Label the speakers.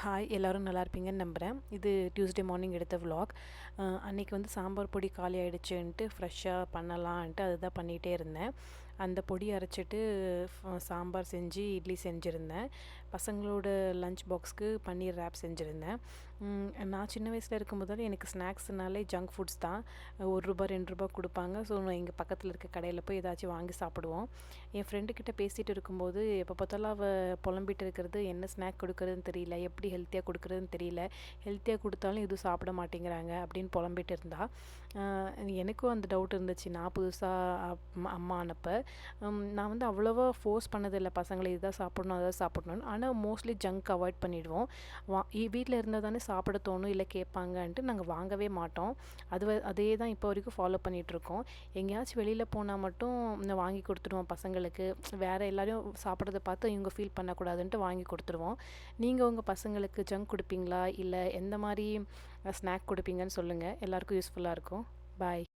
Speaker 1: Hi எல்லோரும் நல்லா இருப்பீங்கன்னு நம்புகிறேன். இது டியூஸ்டே மார்னிங் எடுத்த விலாக். அன்றைக்கி வந்து சாம்பார் பொடி காலி ஆகிடுச்சுன்ட்டு ஃப்ரெஷ்ஷாக பண்ணலான்ட்டு அதுதான் பண்ணிகிட்டே இருந்தேன். அந்த பொடி அரைச்சிட்டு சாம்பார் செஞ்சு இட்லி செஞ்சுருந்தேன். பசங்களோட லஞ்ச் பாக்ஸ்க்கு பன்னீர் ரேப் செஞ்சுருந்தேன். நான் சின்ன வயசில் இருக்கும்போது எனக்கு ஸ்நாக்ஸ்னாலே ஜங்க் ஃபுட்ஸ் தான். ₹1 ₹2 கொடுப்பாங்க. ஸோ எங்கள் பக்கத்தில் இருக்க கடையில் போய் ஏதாச்சும் வாங்கி சாப்பிடுவோம். என் ஃப்ரெண்டுக்கிட்ட பேசிகிட்டு இருக்கும்போது எப்போ பார்த்தாலும் அவள் புலம்பிகிட்டு இருக்கிறது, என்ன ஸ்நாக் கொடுக்குறதுன்னு தெரியல, எப்படி ஹெல்த்தியாக கொடுக்குறதுன்னு தெரியல, ஹெல்த்தியாக கொடுத்தாலும் எதுவும் சாப்பிட மாட்டேங்கிறாங்க அப்படின்னு புலம்பிகிட்டு இருந்தா. எனக்கும் அந்த டவுட் இருந்துச்சு. நான் புதுசாக அம்மா ஆனப்போ நான் வந்து அவ்வளோவா ஃபோர்ஸ் பண்ணதில்லை பசங்களை இதான் சாப்பிடணும் அதை சாப்பிடணும்னு. ஆனால் மோஸ்ட்லி ஜங்க் அவாய்ட் பண்ணிவிடுவோம். வீட்டில் இருந்தால் தானே சாப்பிட தோணும், இல்லை கேட்பாங்கன்ட்டு நாங்கள் வாங்கவே மாட்டோம். அதே தான் இப்போ வரைக்கும் ஃபாலோ பண்ணிகிட்ருக்கோம். எங்கேயாச்சும் வெளியில் போனால் மட்டும் வாங்கி கொடுத்துருவோம் பசங்களுக்கு. வேறு எல்லோரும் சாப்பிட்றத பார்த்து இவங்க ஃபீல் பண்ணக்கூடாதுன்ட்டு வாங்கி கொடுத்துருவோம். நீங்கள் உங்கள் பசங்களுக்கு ஜங்க் கொடுப்பீங்களா, இல்லை எந்த மாதிரி ஸ்நாக் கொடுப்பீங்கன்னு சொல்லுங்கள். எல்லாருக்கும் யூஸ்ஃபுல்லாக இருக்கும். பாய்.